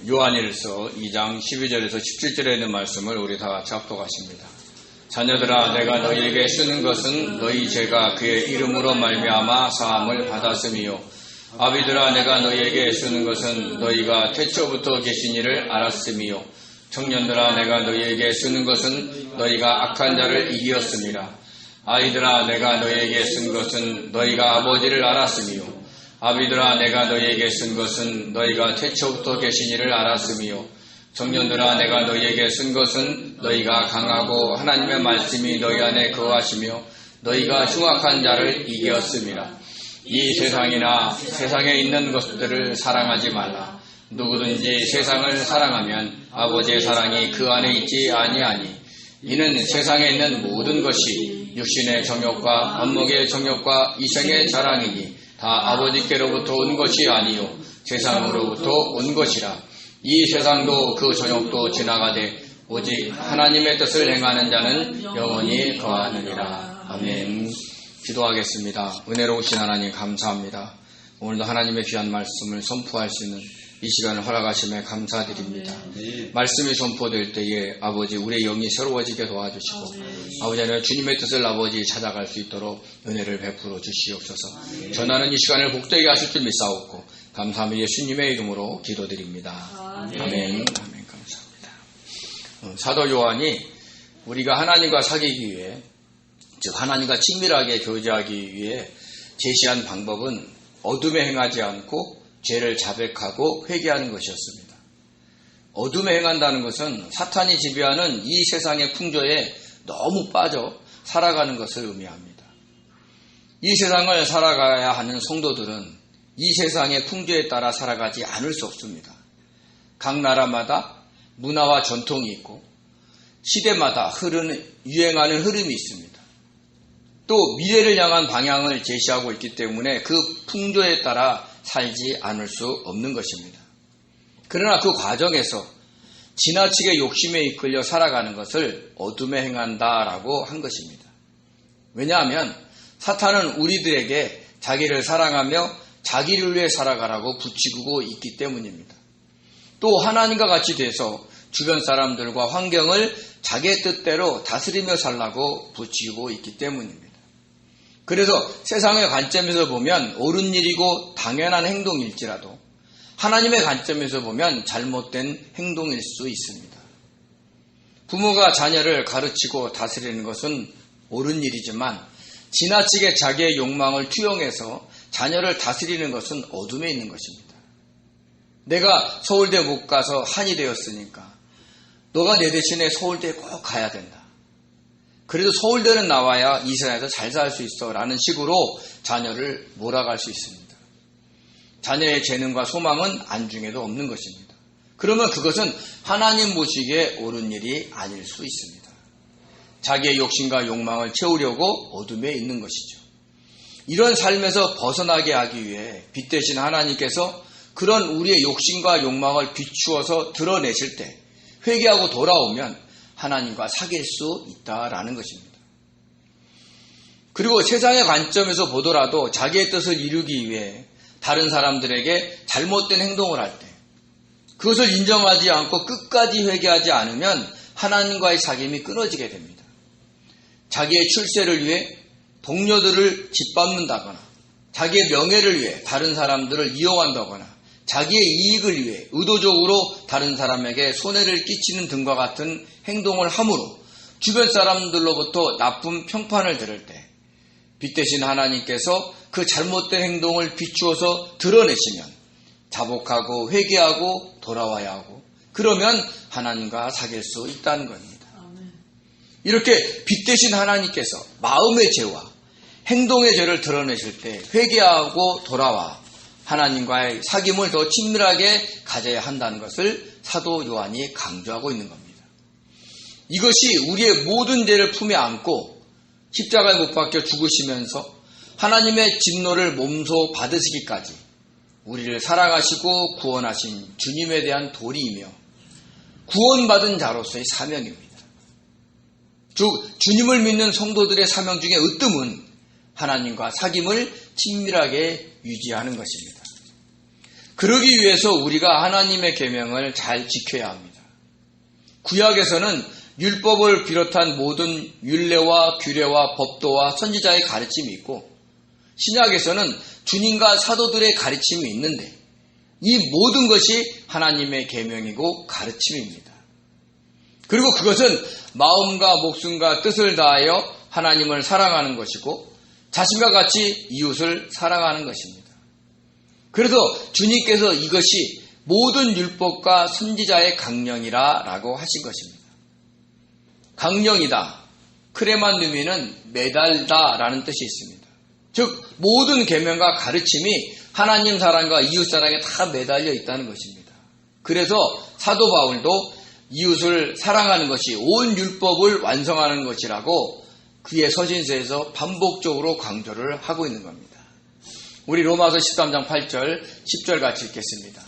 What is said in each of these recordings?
요한일서 2장 12절에서 17절에 있는 말씀을 우리 다 같이 합독하십니다. 자녀들아, 내가 너희에게 쓰는 것은 너희 죄가 그의 이름으로 말미암아 사함을 받았음이요. 아비들아, 내가 너희에게 쓰는 것은 너희가 태초부터 계신 이를 알았음이요. 청년들아, 내가 너희에게 쓰는 것은 너희가 악한 자를 이기었음이라. 아이들아, 내가 너희에게 쓴 것은 너희가 아버지를 알았음이요. 아비들아, 내가 너희에게 쓴 것은 너희가 태초부터 계신 이를 알았음이요. 청년들아, 내가 너희에게 쓴 것은 너희가 강하고 하나님의 말씀이 너희 안에 거하시며 너희가 흉악한 자를 이기었음이라. 이 세상이나 세상에 있는 것들을 사랑하지 말라. 누구든지 세상을 사랑하면 아버지의 사랑이 그 안에 있지 아니하니. 이는 세상에 있는 모든 것이 육신의 정욕과 안목의 정욕과 이생의 자랑이니 다 아버지께로부터 온 것이 아니요 세상으로부터 온 것이라. 이 세상도 그 정욕도 지나가되 오직 하나님의 뜻을 행하는 자는 영원히 거하느니라. 아멘. 기도하겠습니다. 은혜로우신 하나님 감사합니다. 오늘도 하나님의 귀한 말씀을 선포할 수 있는 이 시간을 허락하심에 감사드립니다. 말씀이 선포될 때에 아버지 우리의 영이 새로워지게 도와주시고 아버지 하나님 주님의 뜻을 아버지 찾아갈 수 있도록 은혜를 베풀어 주시옵소서. 전하는 이 시간을 복되게 하실 줄 믿사옵고 감사하며 예수님의 이름으로 기도드립니다. 아멘. 아멘. 감사합니다. 사도 요한이 우리가 하나님과 사귀기 위해 즉 하나님과 친밀하게 교제하기 위해 제시한 방법은 어둠에 행하지 않고 죄를 자백하고 회개하는 것이었습니다. 어둠에 행한다는 것은 사탄이 지배하는 이 세상의 풍조에 너무 빠져 살아가는 것을 의미합니다. 이 세상을 살아가야 하는 성도들은 이 세상의 풍조에 따라 살아가지 않을 수 없습니다. 각 나라마다 문화와 전통이 있고 시대마다 유행하는 흐름이 있습니다. 또 미래를 향한 방향을 제시하고 있기 때문에 그 풍조에 따라 살지 않을 수 없는 것입니다. 그러나 그 과정에서 지나치게 욕심에 이끌려 살아가는 것을 어둠에 행한다라고 한 것입니다. 왜냐하면 사탄은 우리들에게 자기를 사랑하며 자기를 위해 살아가라고 부추기고 있기 때문입니다. 또 하나님과 같이 돼서 주변 사람들과 환경을 자기의 뜻대로 다스리며 살라고 부추기고 있기 때문입니다. 그래서 세상의 관점에서 보면 옳은 일이고 당연한 행동일지라도 하나님의 관점에서 보면 잘못된 행동일 수 있습니다. 부모가 자녀를 가르치고 다스리는 것은 옳은 일이지만 지나치게 자기의 욕망을 투영해서 자녀를 다스리는 것은 어둠에 있는 것입니다. 내가 서울대 못 가서 한이 되었으니까 너가 내 대신에 서울대에 꼭 가야 된다. 그래도 서울대는 나와야 이 세상에서 잘 살 수 있어 라는 식으로 자녀를 몰아갈 수 있습니다. 자녀의 재능과 소망은 안중에도 없는 것입니다. 그러면 그것은 하나님 보시기에 옳은 일이 아닐 수 있습니다. 자기의 욕심과 욕망을 채우려고 어둠에 있는 것이죠. 이런 삶에서 벗어나게 하기 위해 빛 대신 하나님께서 그런 우리의 욕심과 욕망을 비추어서 드러내실 때 회개하고 돌아오면 하나님과 사귈 수 있다라는 것입니다. 그리고 세상의 관점에서 보더라도 자기의 뜻을 이루기 위해 다른 사람들에게 잘못된 행동을 할 때 그것을 인정하지 않고 끝까지 회개하지 않으면 하나님과의 사귐이 끊어지게 됩니다. 자기의 출세를 위해 동료들을 짓밟는다거나 자기의 명예를 위해 다른 사람들을 이용한다거나 자기의 이익을 위해 의도적으로 다른 사람에게 손해를 끼치는 등과 같은 행동을 함으로 주변 사람들로부터 나쁜 평판을 들을 때 빛 대신 하나님께서 그 잘못된 행동을 비추어서 드러내시면 자복하고 회개하고 돌아와야 하고 그러면 하나님과 사귈 수 있다는 겁니다. 이렇게 빛 대신 하나님께서 마음의 죄와 행동의 죄를 드러내실 때 회개하고 돌아와 하나님과의 사귐을 더 친밀하게 가져야 한다는 것을 사도 요한이 강조하고 있는 겁니다. 이것이 우리의 모든 죄를 품에 안고 십자가에 못 박혀 죽으시면서 하나님의 진노를 몸소 받으시기까지 우리를 사랑하시고 구원하신 주님에 대한 도리이며 구원받은 자로서의 사명입니다. 즉 주님을 믿는 성도들의 사명 중에 으뜸은 하나님과 사귐을 친밀하게 유지하는 것입니다. 그러기 위해서 우리가 하나님의 계명을 잘 지켜야 합니다. 구약에서는 율법을 비롯한 모든 율례와 규례와 법도와 선지자의 가르침이 있고, 신약에서는 주님과 사도들의 가르침이 있는데, 이 모든 것이 하나님의 계명이고 가르침입니다. 그리고 그것은 마음과 목숨과 뜻을 다하여 하나님을 사랑하는 것이고 자신과 같이 이웃을 사랑하는 것입니다. 그래서 주님께서 이것이 모든 율법과 선지자의 강령이라 라고 하신 것입니다. 강령이다, 크레만 누미는 매달다 라는 뜻이 있습니다. 즉 모든 계명과 가르침이 하나님 사랑과 이웃 사랑에 다 매달려 있다는 것입니다. 그래서 사도 바울도 이웃을 사랑하는 것이 온 율법을 완성하는 것이라고 그의 서신서에서 반복적으로 강조를 하고 있는 겁니다. 우리 로마서 13장 8절 10절 같이 읽겠습니다.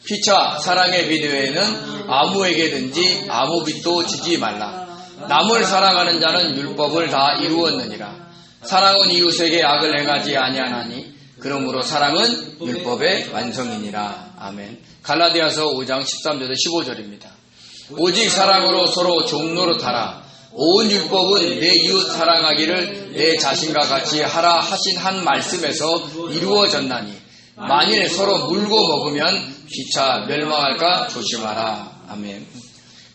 피차 사랑의 빛 외에는 아무에게든지 아무 빛도 지지 말라. 남을 사랑하는 자는 율법을 다 이루었느니라. 사랑은 이웃에게 악을 행하지 아니하나니 그러므로 사랑은 율법의 완성이니라. 아멘. 갈라디아서 5장 13절에서 15절입니다. 오직 사랑으로 서로 종노릇하라. 온 율법은 내 이웃 사랑하기를 내 자신과 같이 하라 하신 한 말씀에서 이루어졌나니 만일 서로 물고 먹으면 피차 멸망할까 조심하라. 아멘.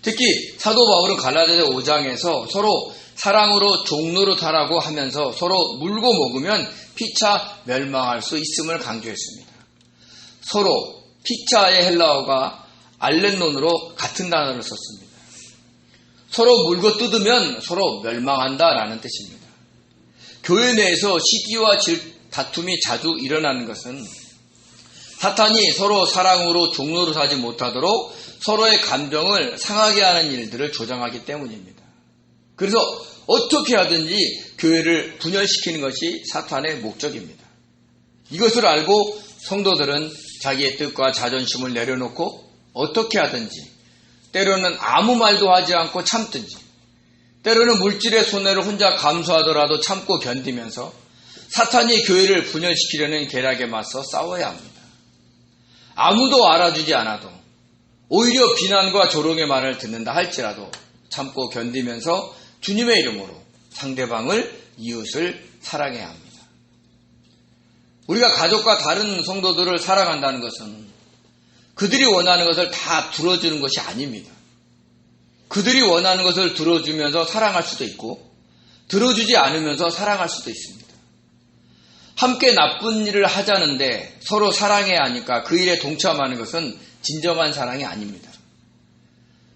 특히 사도 바울은 갈라디아 5장에서 서로 사랑으로 종노릇하라고 하면서 서로 물고 먹으면 피차 멸망할 수 있음을 강조했습니다. 서로 피차의 헬라어가 알렌론으로 같은 단어를 썼습니다. 서로 물고 뜯으면 서로 멸망한다라는 뜻입니다. 교회 내에서 시기와 다툼이 자주 일어나는 것은 사탄이 서로 사랑으로 종노릇하지 못하도록 서로의 감정을 상하게 하는 일들을 조장하기 때문입니다. 그래서 어떻게 하든지 교회를 분열시키는 것이 사탄의 목적입니다. 이것을 알고 성도들은 자기의 뜻과 자존심을 내려놓고 어떻게 하든지, 때로는 아무 말도 하지 않고 참든지, 때로는 물질의 손해를 혼자 감수하더라도 참고 견디면서 사탄이 교회를 분열시키려는 계략에 맞서 싸워야 합니다. 아무도 알아주지 않아도 오히려 비난과 조롱의 말을 듣는다 할지라도 참고 견디면서 주님의 이름으로 상대방을, 이웃을 사랑해야 합니다. 우리가 가족과 다른 성도들을 사랑한다는 것은 그들이 원하는 것을 다 들어주는 것이 아닙니다. 그들이 원하는 것을 들어주면서 사랑할 수도 있고 들어주지 않으면서 사랑할 수도 있습니다. 함께 나쁜 일을 하자는데 서로 사랑해야 하니까 그 일에 동참하는 것은 진정한 사랑이 아닙니다.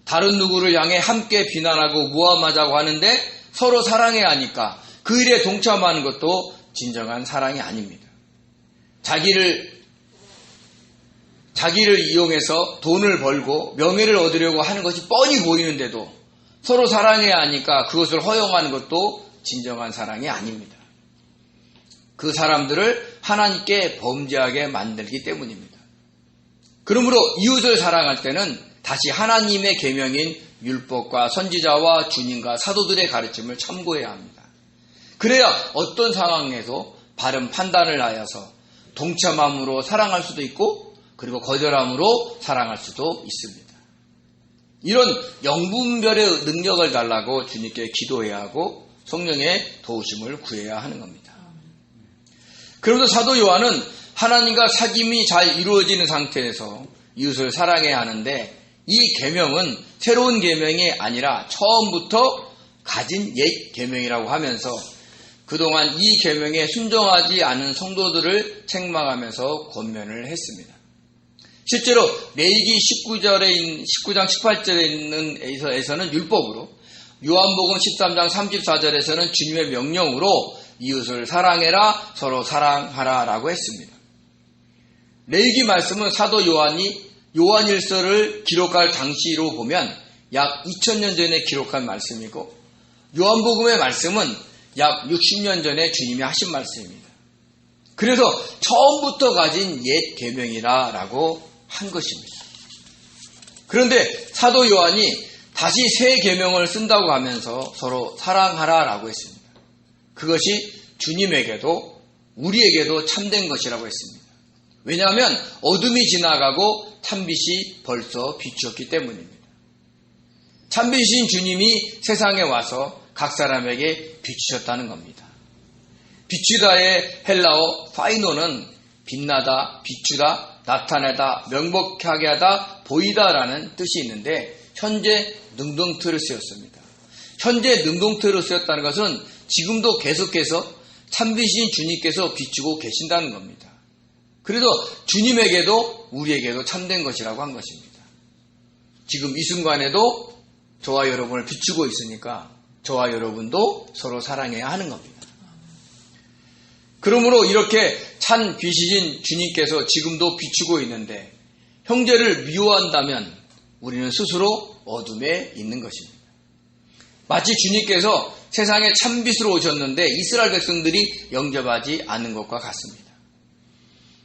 다른 누구를 향해 함께 비난하고 모함하자고 하는데 서로 사랑해야 하니까 그 일에 동참하는 것도 진정한 사랑이 아닙니다. 자기를 이용해서 돈을 벌고 명예를 얻으려고 하는 것이 뻔히 보이는데도 서로 사랑해야 하니까 그것을 허용하는 것도 진정한 사랑이 아닙니다. 그 사람들을 하나님께 범죄하게 만들기 때문입니다. 그러므로 이웃을 사랑할 때는 다시 하나님의 계명인 율법과 선지자와 주님과 사도들의 가르침을 참고해야 합니다. 그래야 어떤 상황에서 바른 판단을 하여서 동참함으로 사랑할 수도 있고 그리고 거절함으로 사랑할 수도 있습니다. 이런 영분별의 능력을 달라고 주님께 기도해야 하고 성령의 도우심을 구해야 하는 겁니다. 그러면서 사도 요한은 하나님과 사귐이 잘 이루어지는 상태에서 이웃을 사랑해야 하는데 이 계명은 새로운 계명이 아니라 처음부터 가진 옛 계명이라고 하면서 그동안 이 계명에 순종하지 않은 성도들을 책망하면서 권면을 했습니다. 실제로 레위기 19장 18절에 있는 에서는 율법으로, 요한복음 13장 34절에서는 주님의 명령으로 이웃을 사랑해라, 서로 사랑하라 라고 했습니다. 레위기 말씀은 사도 요한이 요한일서를 기록할 당시로 보면 약 2000년 전에 기록한 말씀이고, 요한복음의 말씀은 약 60년 전에 주님이 하신 말씀입니다. 그래서 처음부터 가진 옛 계명이라 라고 한 것입니다. 그런데 사도 요한이 다시 새 계명을 쓴다고 하면서 서로 사랑하라 라고 했습니다. 그것이 주님에게도 우리에게도 참된 것이라고 했습니다. 왜냐하면 어둠이 지나가고 참빛이 벌써 비추었기 때문입니다. 참빛인 주님이 세상에 와서 각 사람에게 비추셨다는 겁니다. 비추다의 헬라어 파이노는 빛나다, 비추다, 나타내다, 명백하게 하다, 보이다라는 뜻이 있는데 현재 능동태로 쓰였습니다. 현재 능동태로 쓰였다는 것은 지금도 계속해서 참빛인 주님께서 비추고 계신다는 겁니다. 그래서 주님에게도 우리에게도 참된 것이라고 한 것입니다. 지금 이 순간에도 저와 여러분을 비추고 있으니까 저와 여러분도 서로 사랑해야 하는 겁니다. 그러므로 이렇게 찬 빛이신 주님께서 지금도 비추고 있는데 형제를 미워한다면 우리는 스스로 어둠에 있는 것입니다. 마치 주님께서 세상에 참빛으로 오셨는데 이스라엘 백성들이 영접하지 않는 것과 같습니다.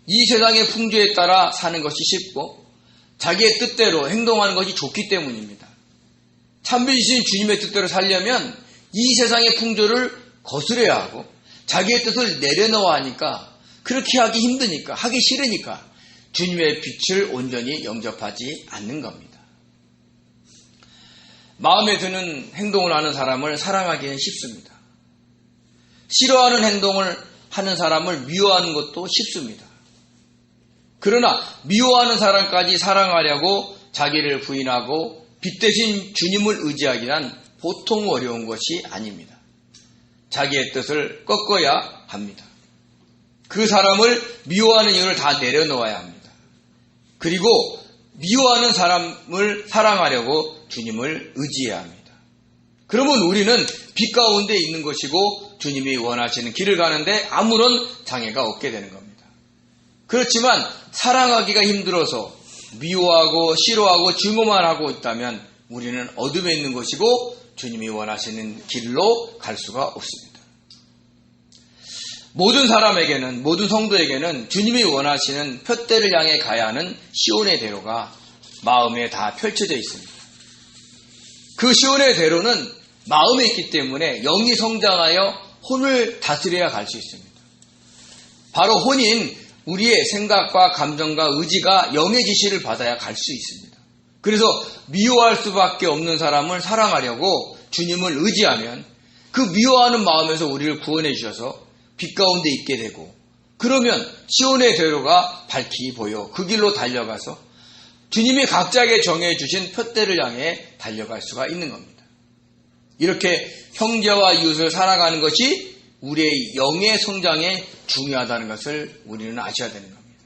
이 세상의 풍조에 따라 사는 것이 쉽고 자기의 뜻대로 행동하는 것이 좋기 때문입니다. 참빛이신 주님의 뜻대로 살려면 이 세상의 풍조를 거스려야 하고 자기의 뜻을 내려놓아야 하니까 그렇게 하기 힘드니까 하기 싫으니까 주님의 빛을 온전히 영접하지 않는 겁니다. 마음에 드는 행동을 하는 사람을 사랑하기는 쉽습니다. 싫어하는 행동을 하는 사람을 미워하는 것도 쉽습니다. 그러나 미워하는 사람까지 사랑하려고 자기를 부인하고 빛 대신 주님을 의지하기란 보통 어려운 것이 아닙니다. 자기의 뜻을 꺾어야 합니다. 그 사람을 미워하는 이유를 다 내려놓아야 합니다. 그리고 미워하는 사람을 사랑하려고 주님을 의지해야 합니다. 그러면 우리는 빛 가운데 있는 것이고 주님이 원하시는 길을 가는데 아무런 장애가 없게 되는 겁니다. 그렇지만 사랑하기가 힘들어서 미워하고 싫어하고 증오만 하고 있다면 우리는 어둠에 있는 것이고 주님이 원하시는 길로 갈 수가 없습니다. 모든 사람에게는, 모든 성도에게는 주님이 원하시는 푯대를 향해 가야 하는 시온의 대로가 마음에 다 펼쳐져 있습니다. 그 시온의 대로는 마음에 있기 때문에 영이 성장하여 혼을 다스려야 갈 수 있습니다. 바로 혼인 우리의 생각과 감정과 의지가 영의 지시를 받아야 갈 수 있습니다. 그래서 미워할 수밖에 없는 사람을 사랑하려고 주님을 의지하면 그 미워하는 마음에서 우리를 구원해 주셔서 빛 가운데 있게 되고 그러면 시온의 대로가 밝히 보여 그 길로 달려가서 주님이 각자에게 정해 주신 푯대를 향해 달려갈 수가 있는 겁니다. 이렇게 형제와 이웃을 살아가는 것이 우리의 영의 성장에 중요하다는 것을 우리는 아셔야 되는 겁니다.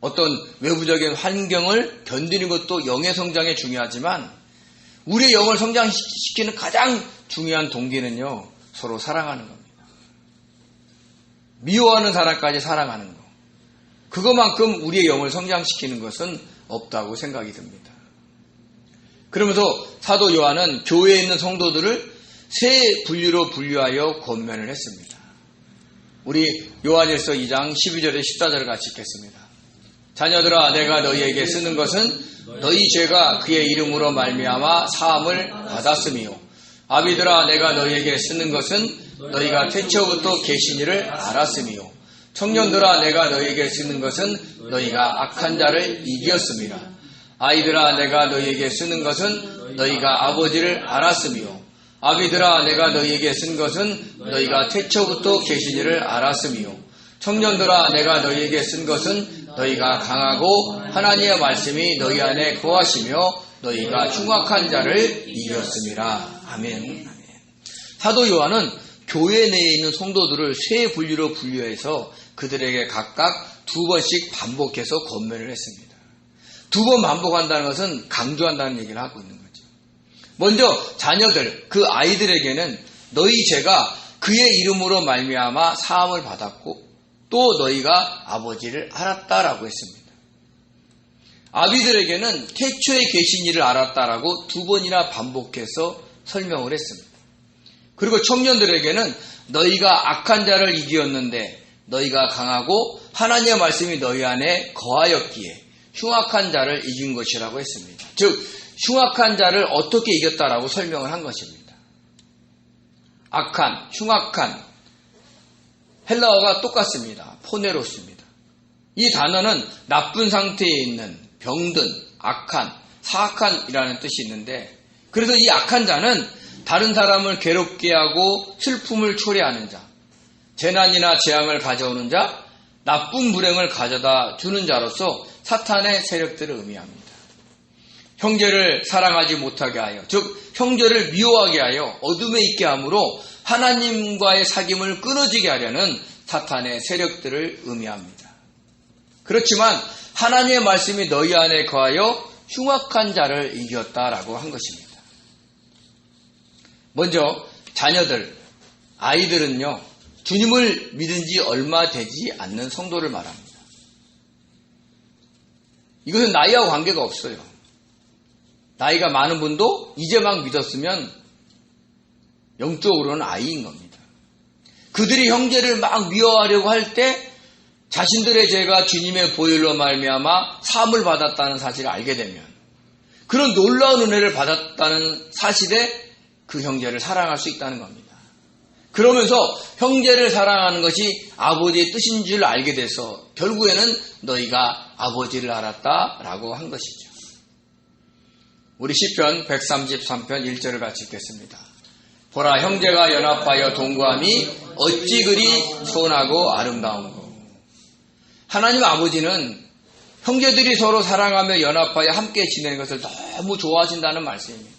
어떤 외부적인 환경을 견디는 것도 영의 성장에 중요하지만 우리의 영을 성장시키는 가장 중요한 동기는요, 서로 사랑하는 겁니다. 미워하는 사람까지 사랑하는 것. 그것만큼 우리의 영을 성장시키는 것은 없다고 생각이 듭니다. 그러면서 사도 요한은 교회에 있는 성도들을 세 분류로 분류하여 권면을 했습니다. 우리 요한일서 2장 12절에 14절을 같이 읽겠습니다. 자녀들아 내가 너희에게 쓰는 것은 너희 죄가 그의 이름으로 말미암아 사함을 받았으며 아비들아 내가 너희에게 쓰는 것은 너희가 태초부터 계신 이를 알았으며 청년들아 내가 너희에게 쓰는 것은 너희가 악한 자를 이기었습니다. 아이들아 내가 너희에게 쓰는 것은 너희가 아버지를 알았으며 아비들아 내가 너희에게 쓴 것은 너희가 태초부터 계신 이를 알았으며 청년들아 내가 너희에게 쓴 것은 너희가 강하고 하나님의 말씀이 너희 안에 거하시며 너희가 흉악한 자를 이겼습니다. 아멘. 사도 요한은 교회 내에 있는 성도들을 세 분류로 분류해서 그들에게 각각 2번씩 반복해서 권면을 했습니다. 2번 반복한다는 것은 강조한다는 얘기를 하고 있는 거죠. 먼저 자녀들, 그 아이들에게는 너희 죄가 그의 이름으로 말미암아 사함을 받았고 또 너희가 아버지를 알았다라고 했습니다. 아비들에게는 태초에 계신 이를 알았다라고 2번이나 반복해서 설명을 했습니다. 그리고 청년들에게는 너희가 악한 자를 이기었는데 너희가 강하고 하나님의 말씀이 너희 안에 거하였기에 흉악한 자를 이긴 것이라고 했습니다. 즉 흉악한 자를 어떻게 이겼다라고 설명을 한 것입니다. 악한, 흉악한 헬라어가 똑같습니다. 포네로스입니다. 이 단어는 나쁜 상태에 있는, 병든, 악한, 사악한이라는 뜻이 있는데, 그래서 이 악한 자는 다른 사람을 괴롭게 하고 슬픔을 초래하는 자, 재난이나 재앙을 가져오는 자, 나쁜 불행을 가져다 주는 자로서 사탄의 세력들을 의미합니다. 형제를 사랑하지 못하게 하여, 즉 형제를 미워하게 하여 어둠에 있게 함으로 하나님과의 사귐을 끊어지게 하려는 사탄의 세력들을 의미합니다. 그렇지만 하나님의 말씀이 너희 안에 거하여 흉악한 자를 이겼다라고 한 것입니다. 먼저 자녀들, 아이들은요, 주님을 믿은 지 얼마 되지 않는 성도를 말합니다. 이것은 나이와 관계가 없어요. 나이가 많은 분도 이제 막 믿었으면 영적으로는 아이인 겁니다. 그들이 형제를 막 미워하려고 할 때 자신들의 죄가 주님의 보혈로 말미암아 사함을 받았다는 사실을 알게 되면, 그런 놀라운 은혜를 받았다는 사실에 그 형제를 사랑할 수 있다는 겁니다. 그러면서 형제를 사랑하는 것이 아버지의 뜻인 줄 알게 돼서 결국에는 너희가 아버지를 알았다라고 한 것이죠. 우리 시편 133편 1절을 같이 읽겠습니다. 보라, 형제가 연합하여 동거함이 어찌 그리 선하고 아름다운고. 하나님 아버지는 형제들이 서로 사랑하며 연합하여 함께 지내는 것을 너무 좋아하신다는 말씀입니다.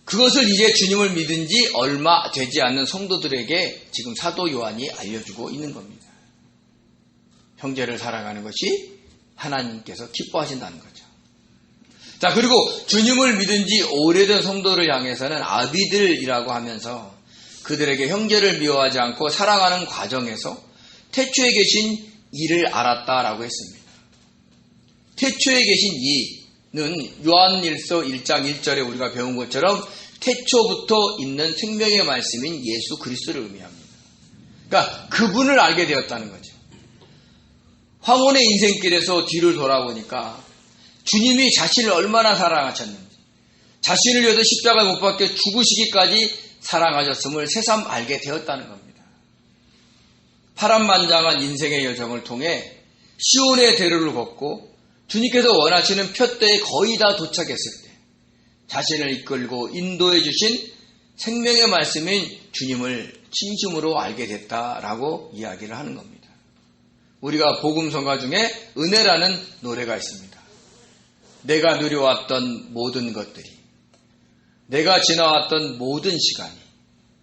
그것을 이제 주님을 믿은 지 얼마 되지 않는 성도들에게 지금 사도 요한이 알려주고 있는 겁니다. 형제를 사랑하는 것이 하나님께서 기뻐하신다는 거죠. 자, 그리고 주님을 믿은 지 오래된 성도를 향해서는 아비들이라고 하면서 그들에게 형제를 미워하지 않고 사랑하는 과정에서 태초에 계신 이를 알았다라고 했습니다. 태초에 계신 이는 요한일서 1장 1절에 우리가 배운 것처럼 태초부터 있는 생명의 말씀인 예수 그리스도를 의미합니다. 그러니까 그분을 알게 되었다는 거죠. 황혼의 인생길에서 뒤를 돌아보니까 주님이 자신을 얼마나 사랑하셨는지, 자신을 위해서 십자가에 못 박혀 죽으시기까지 사랑하셨음을 새삼 알게 되었다는 겁니다. 파란만장한 인생의 여정을 통해 시온의 대로를 걷고 주님께서 원하시는 푯대에 거의 다 도착했을 때 자신을 이끌고 인도해 주신 생명의 말씀인 주님을 진심으로 알게 됐다라고 이야기를 하는 겁니다. 우리가 복음성가 중에 은혜라는 노래가 있습니다. 내가 누려왔던 모든 것들이, 내가 지나왔던 모든 시간이,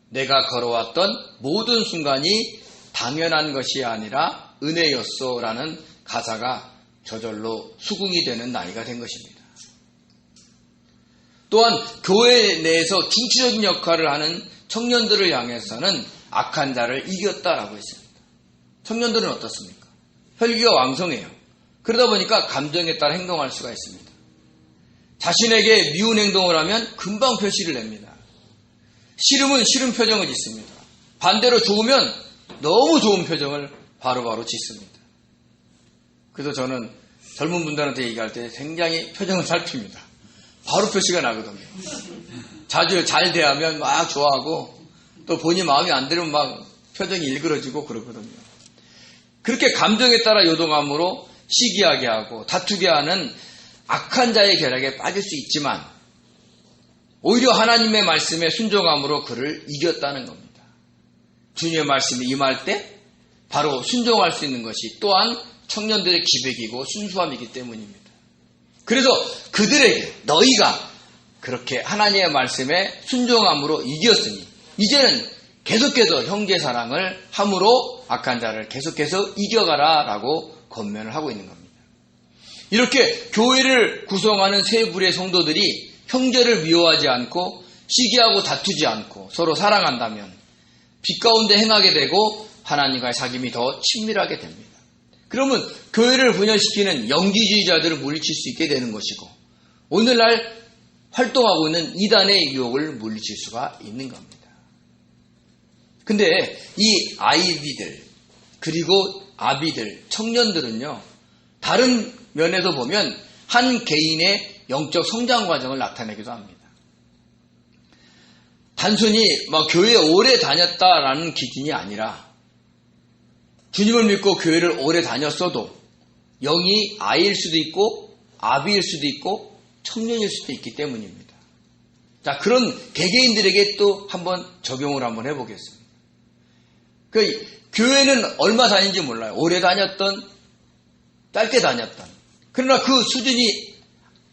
내가 걸어왔던 모든 순간이 당연한 것이 아니라 은혜였소라는 가사가 저절로 수긍이 되는 나이가 된 것입니다. 또한 교회 내에서 중추적인 역할을 하는 청년들을 향해서는 악한 자를 이겼다라고 했습니다. 청년들은 어떻습니까? 혈기가 왕성해요. 그러다 보니까 감정에 따라 행동할 수가 있습니다. 자신에게 미운 행동을 하면 금방 표시를 냅니다. 싫으면 싫은 표정을 짓습니다. 반대로 좋으면 너무 좋은 표정을 바로바로 짓습니다. 그래서 저는 젊은 분들한테 얘기할 때 굉장히 표정을 살핍니다. 바로 표시가 나거든요. 자주 잘 대하면 막 좋아하고 또 본인 마음이 안 들으면 막 표정이 일그러지고 그러거든요. 그렇게 감정에 따라 요동함으로 시기하게 하고 다투게 하는 악한 자의 결박에 빠질 수 있지만 오히려 하나님의 말씀에 순종함으로 그를 이겼다는 겁니다. 주님의 말씀이 임할 때 바로 순종할 수 있는 것이 또한 청년들의 기백이고 순수함이기 때문입니다. 그래서 그들에게 너희가 그렇게 하나님의 말씀에 순종함으로 이겼으니 이제는 계속해서 형제 사랑을 함으로 악한 자를 계속해서 이겨가라 라고 권면을 하고 있는 겁니다. 이렇게 교회를 구성하는 세 부류의 성도들이 형제를 미워하지 않고 시기하고 다투지 않고 서로 사랑한다면 빛 가운데 행하게 되고 하나님과의 사귐이 더 친밀하게 됩니다. 그러면 교회를 분열시키는 영지주의자들을 물리칠 수 있게 되는 것이고 오늘날 활동하고 있는 이단의 유혹을 물리칠 수가 있는 겁니다. 근데 이 아이비들 그리고 아비들, 청년들은요 다른 면에서 보면 한 개인의 영적 성장 과정을 나타내기도 합니다. 단순히 교회에 오래 다녔다라는 기준이 아니라 주님을 믿고 교회를 오래 다녔어도 영이 아이일 수도 있고 아비일 수도 있고 청년일 수도 있기 때문입니다. 자, 그런 개개인들에게 또 한번 적용을 한번 해보겠습니다. 교회는 얼마 다닌지 몰라요. 오래 다녔던, 짧게 다녔던. 그러나 그 수준이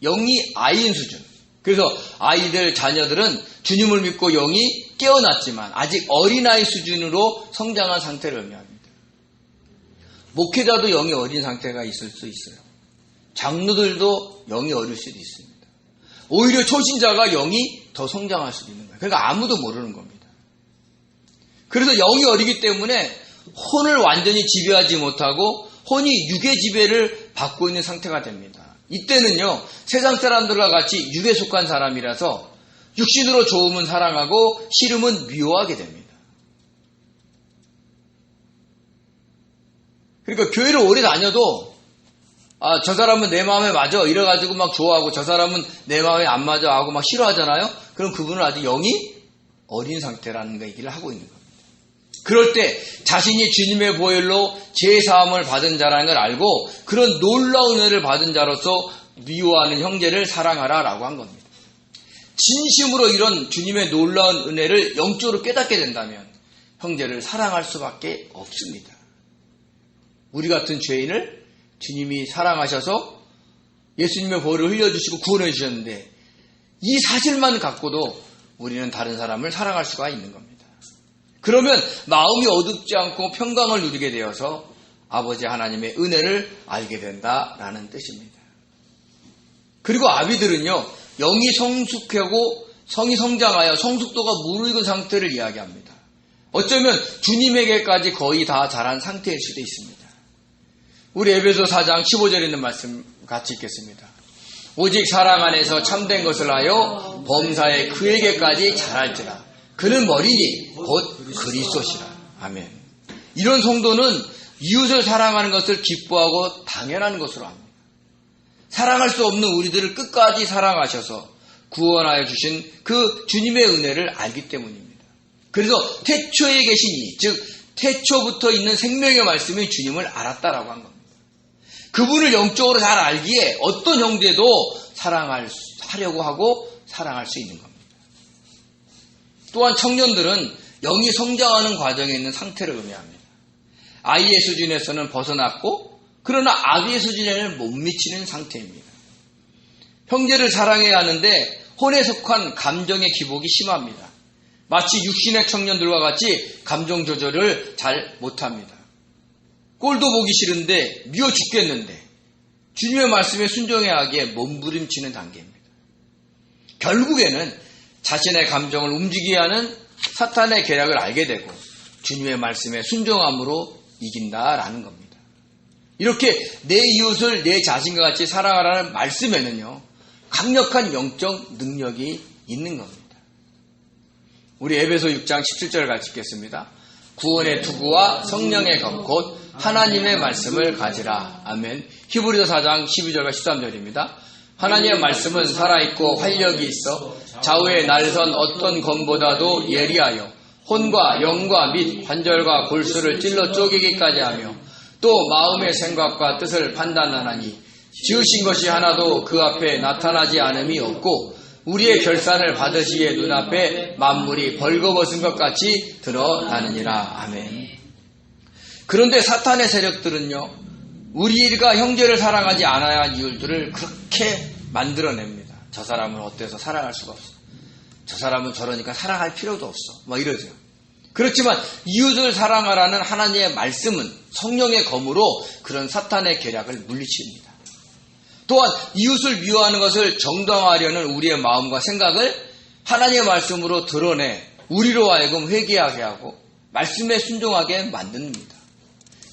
영이 아이인 수준. 그래서 아이들, 자녀들은 주님을 믿고 영이 깨어났지만 아직 어린아이 수준으로 성장한 상태를 의미합니다. 목회자도 영이 어린 상태가 있을 수 있어요. 장로들도 영이 어릴 수도 있습니다. 오히려 초신자가 영이 더 성장할 수도 있는 거예요. 그러니까 아무도 모르는 겁니다. 그래서 영이 어리기 때문에 혼을 완전히 지배하지 못하고 혼이 육의 지배를 받고 있는 상태가 됩니다. 이때는요, 세상 사람들과 같이 육에 속한 사람이라서 육신으로 좋으면 사랑하고 싫으면 미워하게 됩니다. 그러니까 교회를 오래 다녀도 저 사람은 내 마음에 맞아 이래가지고 막 좋아하고 저 사람은 내 마음에 안 맞아 하고 막 싫어하잖아요. 그럼 그분은 아직 영이 어린 상태라는 얘기를 하고 있는 겁니다. 그럴 때 자신이 주님의 보혈로 죄사함을 받은 자라는 걸 알고 그런 놀라운 은혜를 받은 자로서 미워하는 형제를 사랑하라 라고 한 겁니다. 진심으로 이런 주님의 놀라운 은혜를 영적으로 깨닫게 된다면 형제를 사랑할 수밖에 없습니다. 우리 같은 죄인을 주님이 사랑하셔서 예수님의 보혈을 흘려주시고 구원해 주셨는데 이 사실만 갖고도 우리는 다른 사람을 사랑할 수가 있는 겁니다. 그러면 마음이 어둡지 않고 평강을 누리게 되어서 아버지 하나님의 은혜를 알게 된다라는 뜻입니다. 그리고 아비들은요, 영이 성숙하고 성이 성장하여 성숙도가 무르익은 상태를 이야기합니다. 어쩌면 주님에게까지 거의 다 자란 상태일 수도 있습니다. 우리 에베소 4장 15절에 있는 말씀 같이 읽겠습니다. 오직 사랑 안에서 참된 것을 하여 범사에 그에게까지 자랄지라. 그는 머리니 곧 그리스도시라. 아멘. 이런 성도는 이웃을 사랑하는 것을 기뻐하고 당연한 것으로 합니다. 사랑할 수 없는 우리들을 끝까지 사랑하셔서 구원하여 주신 그 주님의 은혜를 알기 때문입니다. 그래서 태초에 계신 이, 즉 태초부터 있는 생명의 말씀이 주님을 알았다라고 한 겁니다. 그분을 영적으로 잘 알기에 어떤 형제도 사랑하려고 하고 사랑할 수 있는 겁니다. 또한 청년들은 영이 성장하는 과정에 있는 상태를 의미합니다. 아이의 수준에서는 벗어났고 그러나 아비의 수준에는 못 미치는 상태입니다. 형제를 사랑해야 하는데 혼에 속한 감정의 기복이 심합니다. 마치 육신의 청년들과 같이 감정 조절을 잘 못합니다. 꼴도 보기 싫은데 미워 죽겠는데 주님의 말씀에 순종해야 하기에 몸부림치는 단계입니다. 결국에는 자신의 감정을 움직이게 하는 사탄의 계략을 알게 되고 주님의 말씀에 순종함으로 이긴다라는 겁니다. 이렇게 내 이웃을 내 자신과 같이 사랑하라는 말씀에는요, 강력한 영적 능력이 있는 겁니다. 우리 에베소 6장 17절 같이 읽겠습니다. 구원의 투구와 성령의 검 곧 하나님의 말씀을 가지라. 아멘. 히브리서 4장 12절과 13절입니다. 하나님의 말씀은 살아있고 활력이 있어 좌우에 날선 어떤 검보다도 예리하여 혼과 영과 및 관절과 골수를 찔러 쪼개기까지 하며 또 마음의 생각과 뜻을 판단하나니 지으신 것이 하나도 그 앞에 나타나지 않음이 없고 우리의 결산을 받으시기에 눈앞에 만물이 벌거벗은 것 같이 드러나느니라. 아멘. 그런데 사탄의 세력들은요, 우리가 형제를 사랑하지 않아야 할 이유들을 그렇게 만들어냅니다. 저 사람은 어때서 사랑할 수가 없어. 저 사람은 저러니까 사랑할 필요도 없어. 막 이러죠. 그렇지만 이웃을 사랑하라는 하나님의 말씀은 성령의 검으로 그런 사탄의 계략을 물리칩니다. 또한 이웃을 미워하는 것을 정당화하려는 우리의 마음과 생각을 하나님의 말씀으로 드러내 우리로 하여금 회개하게 하고 말씀에 순종하게 만듭니다.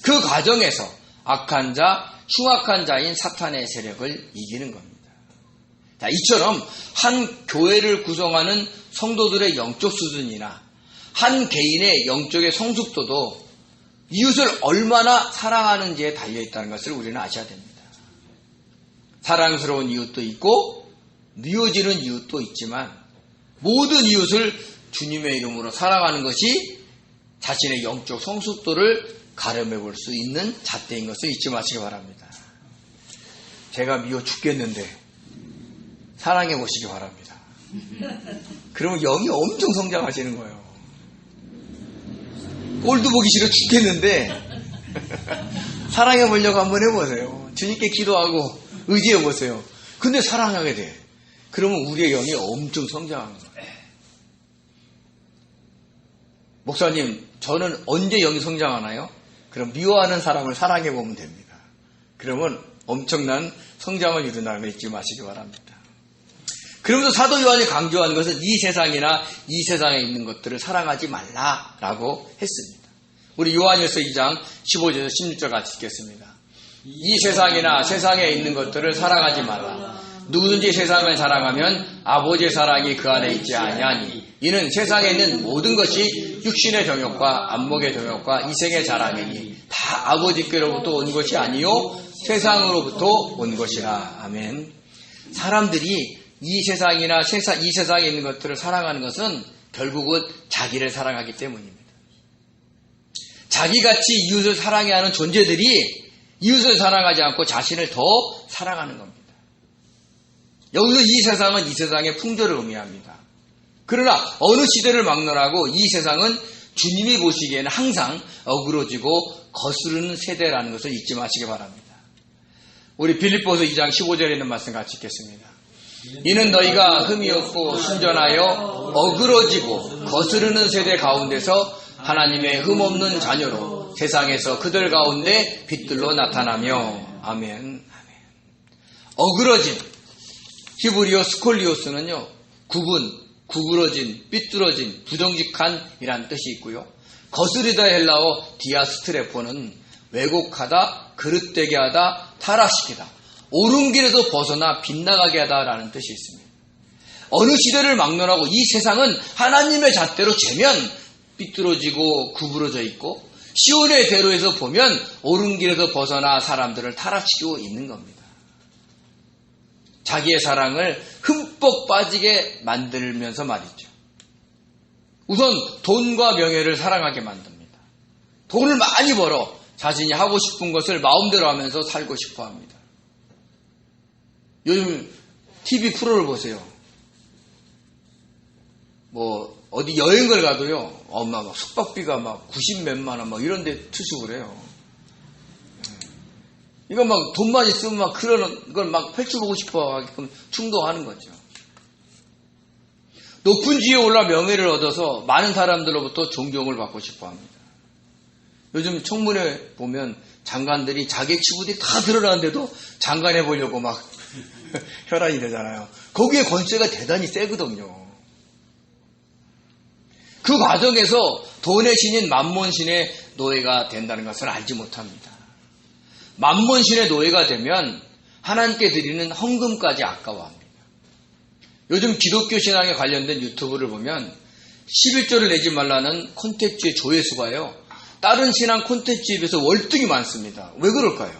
그 과정에서 악한 자, 흉악한 자인 사탄의 세력을 이기는 겁니다. 자, 이처럼 한 교회를 구성하는 성도들의 영적 수준이나 한 개인의 영적의 성숙도도 이웃을 얼마나 사랑하는지에 달려있다는 것을 우리는 아셔야 됩니다. 사랑스러운 이웃도 있고 미워지는 이웃도 있지만 모든 이웃을 주님의 이름으로 사랑하는 것이 자신의 영적 성숙도를 가늠해 볼 수 있는 잣대인 것을 잊지 마시기 바랍니다. 제가 미워 죽겠는데 사랑해 보시기 바랍니다. 그러면 영이 엄청 성장하시는 거예요. 꼴도 보기 싫어 죽겠는데 사랑해 보려고 한번 해보세요. 주님께 기도하고 의지해 보세요. 근데 사랑하게 돼. 그러면 우리의 영이 엄청 성장하는 거예요. 목사님, 저는 언제 영이 성장하나요? 그럼 미워하는 사람을 사랑해 보면 됩니다. 그러면 엄청난 성장을 이룬다는 걸 잊지 마시기 바랍니다. 그러면서 사도 요한이 강조하는 것은 이 세상이나 이 세상에 있는 것들을 사랑하지 말라라고 했습니다. 우리 요한일서 2장 15절에서 16절 같이 읽겠습니다. 이 세상이나 세상에 있는 것들을 사랑하지 말라. 누구든지 세상을 사랑하면 아버지의 사랑이 그 안에 있지 아니하니 이는 세상에 있는 모든 것이 육신의 정욕과 안목의 정욕과 이생의 자랑이니 다 아버지께로부터 온 것이 아니요 세상으로부터 온 것이라. 아멘. 사람들이 이 세상이나 이 세상에 있는 것들을 사랑하는 것은 결국은 자기를 사랑하기 때문입니다. 자기같이 이웃을 사랑해야 하는 존재들이 이웃을 사랑하지 않고 자신을 더 사랑하는 겁니다. 여기서 이 세상은 이 세상의 풍조를 의미합니다. 그러나 어느 시대를 막론하고 이 세상은 주님이 보시기에는 항상 어그러지고 거스르는 세대라는 것을 잊지 마시기 바랍니다. 우리 빌립보서 2장 15절에 있는 말씀 같이 읽겠습니다. 이는 너희가 흠이 없고 순전하여 어그러지고 거스르는 세대 가운데서 하나님의 흠없는 자녀로 세상에서 그들 가운데 빛들로 나타나며. 아멘. 어그러짐, 히브리어 스콜리오스는요, 구부러진, 삐뚤어진, 부정직한이란 뜻이 있고요. 거스르다 헬라어 디아스트레포는 왜곡하다, 그릇되게 하다, 타락시키다, 옳은 길에서 벗어나 빗나가게 하다라는 뜻이 있습니다. 어느 시대를 막론하고 이 세상은 하나님의 잣대로 재면 삐뚤어지고 구부러져 있고 시온의 대로에서 보면 옳은 길에서 벗어나 사람들을 타락시키고 있는 겁니다. 자기의 사랑을 흠뻑 빠지게 만들면서 말이죠. 우선 돈과 명예를 사랑하게 만듭니다. 돈을 많이 벌어 자신이 하고 싶은 것을 마음대로 하면서 살고 싶어 합니다. 요즘 TV 프로를 보세요. 뭐 어디 여행을 가도요, 막 숙박비가 막 90몇만 원 막 이런 데 투숙을 해요. 이거 막 돈만 있으면 막 그런 걸 막 펼쳐보고 싶어 하게끔 충동하는 거죠. 높은 지위에 올라 명예를 얻어서 많은 사람들로부터 존경을 받고 싶어 합니다. 요즘 청문회 보면 장관들이 자객 치부들이 다 드러나는데도 장관 해보려고 막 혈안이 되잖아요. 거기에 권세가 대단히 세거든요. 그 과정에서 돈의 신인 만몬신의 노예가 된다는 것을 알지 못합니다. 만몬신의 노예가 되면 하나님께 드리는 헌금까지 아까워합니다. 요즘 기독교 신앙에 관련된 유튜브를 보면 11조를 내지 말라는 콘텐츠의 조회수가요, 다른 신앙 콘텐츠에 비해서 월등히 많습니다. 왜 그럴까요?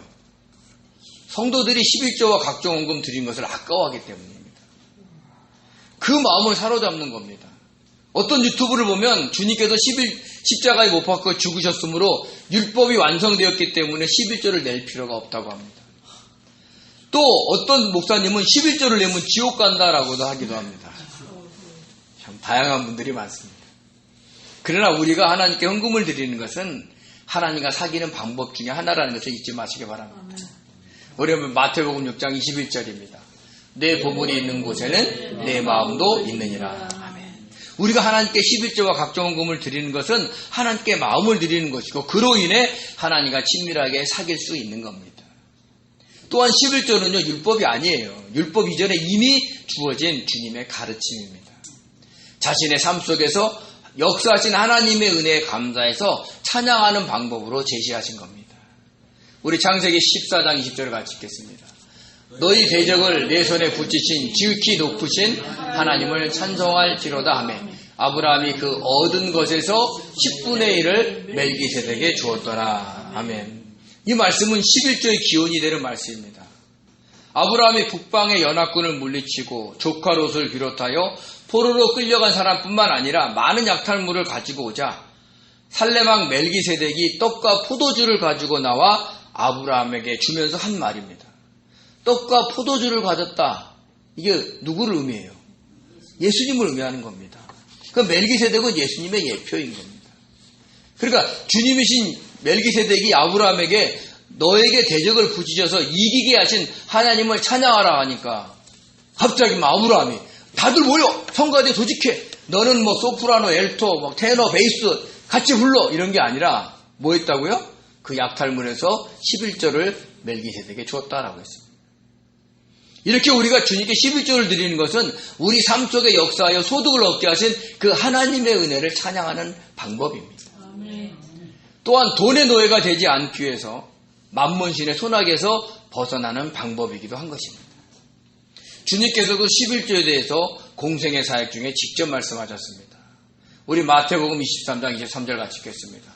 성도들이 11조와 각종 헌금 드린 것을 아까워하기 때문입니다. 그 마음을 사로잡는 겁니다. 어떤 유튜브를 보면 주님께서 십자가에 못 박혀 죽으셨으므로 율법이 완성되었기 때문에 11조를 낼 필요가 없다고 합니다. 또 어떤 목사님은 11조를 내면 지옥 간다라고도 하기도 합니다. 참 다양한 분들이 많습니다. 그러나 우리가 하나님께 헌금을 드리는 것은 하나님과 사귀는 방법 중에 하나라는 것을 잊지 마시기 바랍니다. 우리 마태복음 6장 21절입니다. 내 보물이 있는 곳에는 내 마음도 있느니라. 우리가 하나님께 11조와 각종 헌금을 드리는 것은 하나님께 마음을 드리는 것이고 그로 인해 하나님과 친밀하게 사귈 수 있는 겁니다. 또한 11조는요, 율법이 아니에요. 율법 이전에 이미 주어진 주님의 가르침입니다. 자신의 삶 속에서 역사하신 하나님의 은혜에 감사해서 찬양하는 방법으로 제시하신 겁니다. 우리 창세기 14장 20절을 같이 읽겠습니다. 너희 대적을 내 손에 붙이신 지극히 높으신 하나님을 찬송할지로다 하며 아브라함이 그 얻은 것에서 10분의 1을 멜기세덱에게 주었더라. 아멘. 이 말씀은 11조의 기원이 되는 말씀입니다. 아브라함이 북방의 연합군을 물리치고 조카 롯을 비롯하여 포로로 끌려간 사람뿐만 아니라 많은 약탈물을 가지고 오자 살레망 멜기세덱이 떡과 포도주를 가지고 나와 아브라함에게 주면서 한 말입니다. 떡과 포도주를 가졌다. 이게 누구를 의미해요? 예수님을 의미하는 겁니다. 그 멜기세덱은 예수님의 예표인 겁니다. 그러니까 주님이신 멜기세덱이 아브라함에게 너에게 대적을 부지셔서 이기게 하신 하나님을 찬양하라 하니까 갑자기 아브라함이 다들 모여! 성가대 조직해! 너는 뭐 소프라노, 엘토, 뭐 테너, 베이스 같이 불러! 이런 게 아니라 뭐 했다고요? 그 약탈문에서 11조를 멜기세덱에게 주었다라고 했습니다. 이렇게 우리가 주님께 11조를 드리는 것은 우리 삶 속에 역사하여 소득을 얻게 하신 그 하나님의 은혜를 찬양하는 방법입니다. 또한 돈의 노예가 되지 않기 위해서 만몬신의 손아귀에서 벗어나는 방법이기도 한 것입니다. 주님께서도 11조에 대해서 공생의 사역 중에 직접 말씀하셨습니다. 우리 마태복음 23장 23절 같이 읽겠습니다.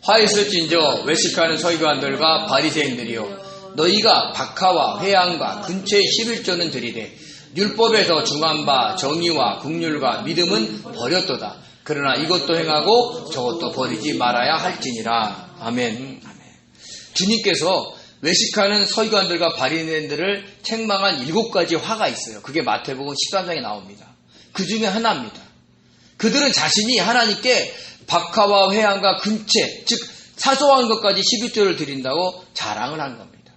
화 있을진저 외식하는 서기관들과 바리새인들이여 너희가 박하와 회향과 근처의 11조는 드리되 율법에서 중한 바 정의와 긍휼과 믿음은 버렸도다. 그러나 이것도 행하고 저것도 버리지 말아야 할지니라. 아멘. 주님께서 외식하는 서기관들과 바리새인들을 책망한 7가지 화가 있어요. 그게 마태복음 13장에 나옵니다. 그 중에 하나입니다. 그들은 자신이 하나님께 박하와 회향과 근체, 즉 사소한 것까지 11조를 드린다고 자랑을 한 겁니다.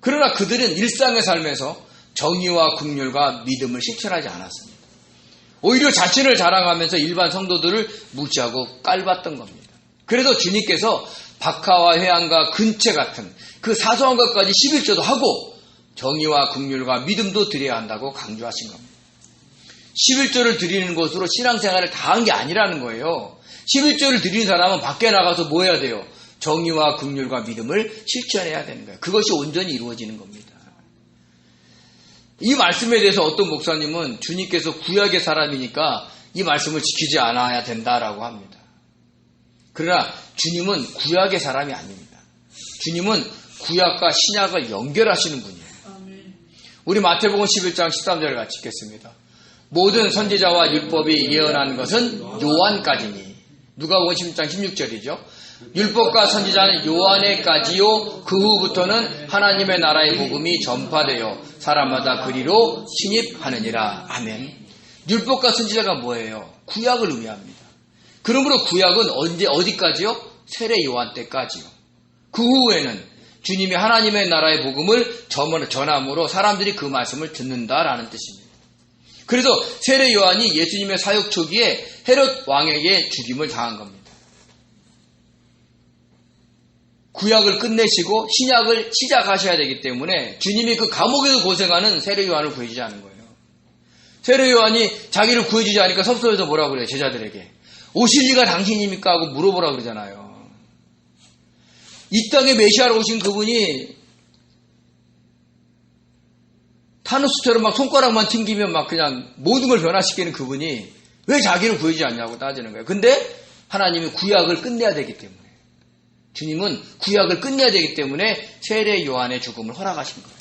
그러나 그들은 일상의 삶에서 정의와 긍휼과 믿음을 실천하지 않았습니다. 오히려 자신을 자랑하면서 일반 성도들을 무시하고 깔봤던 겁니다. 그래서 주님께서 박하와 회향과 근체 같은 그 사소한 것까지 11조도 하고 정의와 긍휼과 믿음도 드려야 한다고 강조하신 겁니다. 11조를 드리는 것으로 신앙생활을 다 한 게 아니라는 거예요. 11조를 드리는 사람은 밖에 나가서 뭐 해야 돼요? 정의와 긍휼과 믿음을 실천해야 되는 거예요. 그것이 온전히 이루어지는 겁니다. 이 말씀에 대해서 어떤 목사님은 주님께서 구약의 사람이니까 이 말씀을 지키지 않아야 된다라고 합니다. 그러나 주님은 구약의 사람이 아닙니다. 주님은 구약과 신약을 연결하시는 분이에요. 우리 마태복음 11장 13절 같이 읽겠습니다. 모든 선지자와 율법이 예언한 것은 요한까지니. 누가복음 11장 16절이죠. 율법과 선지자는 요한에까지요. 그 후부터는 하나님의 나라의 복음이 전파되어 사람마다 그리로 침입하느니라. 아멘. 율법과 선지자가 뭐예요? 구약을 의미합니다. 그러므로 구약은 어디까지요? 세례 요한 때까지요. 그 후에는 주님이 하나님의 나라의 복음을 전함으로 사람들이 그 말씀을 듣는다라는 뜻입니다. 그래서 세례 요한이 예수님의 사역 초기에 헤롯 왕에게 죽임을 당한 겁니다. 구약을 끝내시고 신약을 시작하셔야 되기 때문에 주님이 그 감옥에서 고생하는 세례 요한을 구해주지 않은 거예요. 세례 요한이 자기를 구해주지 않으니까 섭섭해서 뭐라고 그래요? 제자들에게. 오실 리가 당신입니까? 하고 물어보라 그러잖아요. 이 땅에 메시아로 오신 그분이 타노스처럼 막 손가락만 튕기면 막 그냥 모든 걸 변화시키는 그분이 왜 자기를 구해주지 않냐고 따지는 거예요. 근데 하나님이 구약을 끝내야 되기 때문에, 주님은 구약을 끝내야 되기 때문에 세례 요한의 죽음을 허락하신 거예요.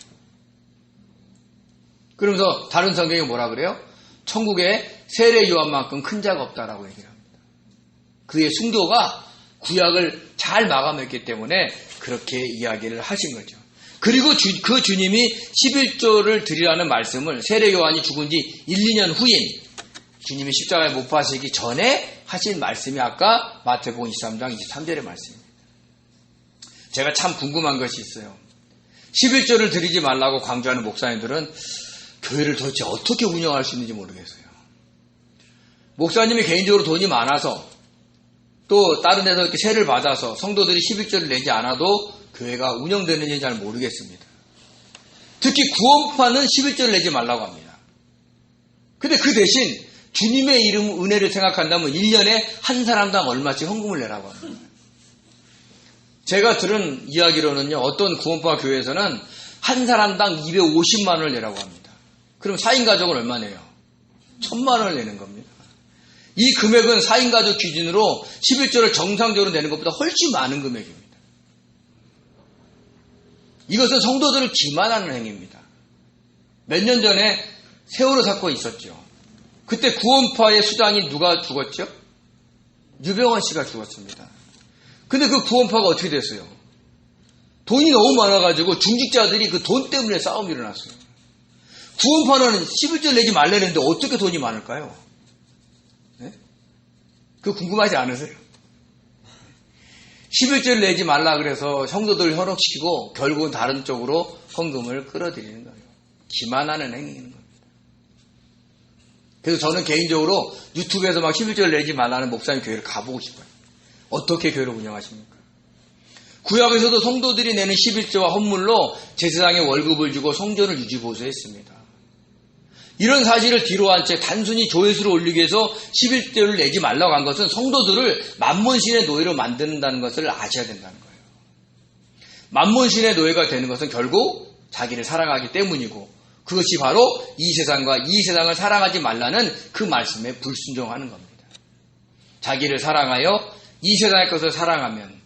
그러면서 다른 성경이 뭐라 그래요? 천국에 세례 요한만큼 큰 자가 없다라고 얘기를 합니다. 그의 순교가 구약을 잘 마감했기 때문에 그렇게 이야기를 하신 거죠. 그리고 그 주님이 11조를 드리라는 말씀을 세례 요한이 죽은 지 1, 2년 후인 주님이 십자가에 못 박히기 전에 하신 말씀이 아까 마태복음 23장 23절의 말씀입니다. 제가 참 궁금한 것이 있어요. 11조를 드리지 말라고 강조하는 목사님들은 교회를 도대체 어떻게 운영할 수 있는지 모르겠어요. 목사님이 개인적으로 돈이 많아서 또 다른 데서 이렇게 세를 받아서 성도들이 11조를 내지 않아도 교회가 운영되는지 잘 모르겠습니다. 특히 구원파는 11조를 내지 말라고 합니다. 근데 그 대신 주님의 이름 은혜를 생각한다면 1년에 한 사람당 얼마씩 헌금을 내라고 합니다. 제가 들은 이야기로는요, 어떤 구원파 교회에서는 한 사람당 250만 원을 내라고 합니다. 그럼 4인 가족은 얼마 내요? 1000만 원을 내는 겁니다. 이 금액은 4인 가족 기준으로 11조를 정상적으로 내는 것보다 훨씬 많은 금액입니다. 이것은 성도들을 기만하는 행위입니다. 몇 년 전에 세월호 사건이 있었죠. 그때 구원파의 수장이 누가 죽었죠? 유병환 씨가 죽었습니다. 근데 그 구원파가 어떻게 됐어요? 돈이 너무 많아가지고 중직자들이 그 돈 때문에 싸움이 일어났어요. 구원파는 11절 내지 말라는데 어떻게 돈이 많을까요? 네? 그거 궁금하지 않으세요? 11절 내지 말라 그래서 성도들 현혹시키고 결국은 다른 쪽으로 헌금을 끌어들이는 거예요. 기만하는 행위인 겁니다. 그래서 저는 개인적으로 유튜브에서 막 11절 내지 말라는 목사님 교회를 가보고 싶어요. 어떻게 교회를 운영하십니까? 구약에서도 성도들이 내는 11조와 헌물로 제사장의 월급을 주고 성전을 유지보수했습니다. 이런 사실을 뒤로 한 채 단순히 조회수를 올리기 위해서 11조를 내지 말라고 한 것은 성도들을 만몬신의 노예로 만드는다는 것을 아셔야 된다는 거예요. 만몬신의 노예가 되는 것은 결국 자기를 사랑하기 때문이고 그것이 바로 이 세상과 이 세상을 사랑하지 말라는 그 말씀에 불순종하는 겁니다. 자기를 사랑하여 이 세상의 것을 사랑하면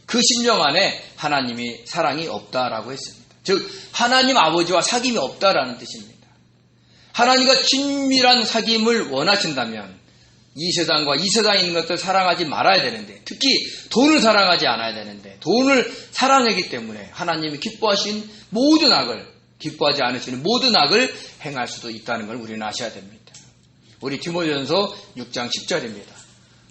그 심령 안에 하나님이 사랑이 없다라고 했습니다. 즉 하나님 아버지와 사귐이 없다라는 뜻입니다. 하나님과 친밀한 사귐을 원하신다면 이 세상과 이 세상에 있는 것들 사랑하지 말아야 되는데 특히 돈을 사랑하지 않아야 되는데 돈을 사랑하기 때문에 하나님이 기뻐하신 모든 악을 기뻐하지 않으시는 모든 악을 행할 수도 있다는 걸 우리는 아셔야 됩니다. 우리 디모데전서 6장 10절입니다.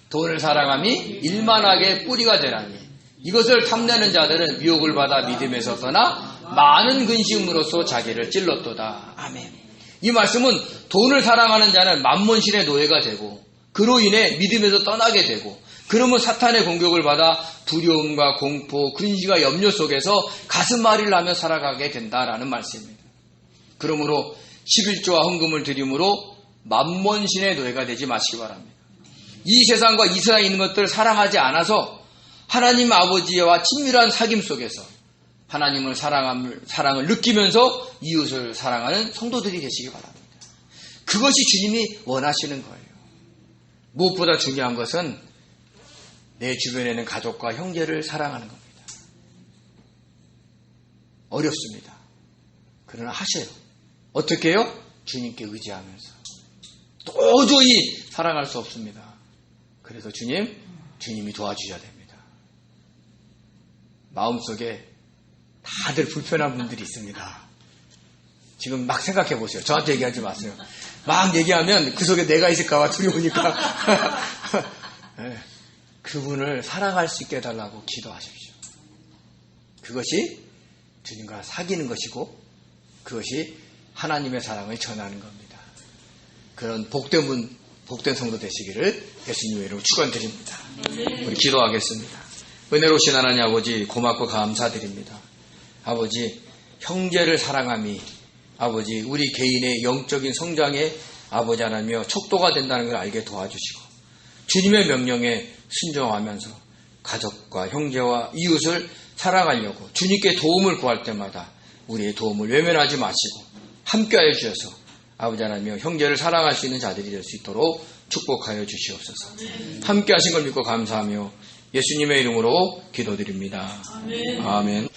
돈을 사랑함이 일만하게 뿌리가 되나니 이것을 탐내는 자들은 유혹을 받아 믿음에서 떠나 많은 근심으로써 자기를 찔렀도다. 아멘. 이 말씀은 돈을 사랑하는 자는 만몬신의 노예가 되고 그로 인해 믿음에서 떠나게 되고 그러면 사탄의 공격을 받아 두려움과 공포, 근심과 염려 속에서 가슴앓이를 하며 살아가게 된다라는 말씀입니다. 그러므로 11조와 헌금을 드림으로 만몬신의 노예가 되지 마시기 바랍니다. 이 세상과 이 세상에 있는 것들을 사랑하지 않아서 하나님 아버지와 친밀한 사귐 속에서 하나님을 사랑을 느끼면서 이웃을 사랑하는 성도들이 되시기 바랍니다. 그것이 주님이 원하시는 거예요. 무엇보다 중요한 것은 내 주변에 있는 가족과 형제를 사랑하는 겁니다. 어렵습니다. 그러나 하세요. 어떻게 해요? 주님께 의지하면서. 도저히 사랑할 수 없습니다. 그래서 주님이 도와주셔야 됩니다. 마음속에 다들 불편한 분들이 있습니다. 지금 막 생각해 보세요. 저한테 얘기하지 마세요. 막 얘기하면 그 속에 내가 있을까봐 두려우니까. 네. 그분을 사랑할 수 있게 해달라고 기도하십시오. 그것이 주님과 사귀는 것이고 그것이 하나님의 사랑을 전하는 겁니다. 그런 복된 성도 되시기를 예수님의 이름으로 축원드립니다. 우리 기도하겠습니다. 은혜로우신 하나님 아버지 고맙고 감사드립니다. 아버지 형제를 사랑함이 아버지 우리 개인의 영적인 성장에 아버지 하나며 척도가 된다는 걸 알게 도와주시고 주님의 명령에 순종하면서 가족과 형제와 이웃을 사랑하려고 주님께 도움을 구할 때마다 우리의 도움을 외면하지 마시고 함께하여 주셔서 아버지 하나며 형제를 사랑할 수 있는 자들이 될 수 있도록 축복하여 주시옵소서. 함께하신 걸 믿고 감사하며 예수님의 이름으로 기도드립니다. 아멘.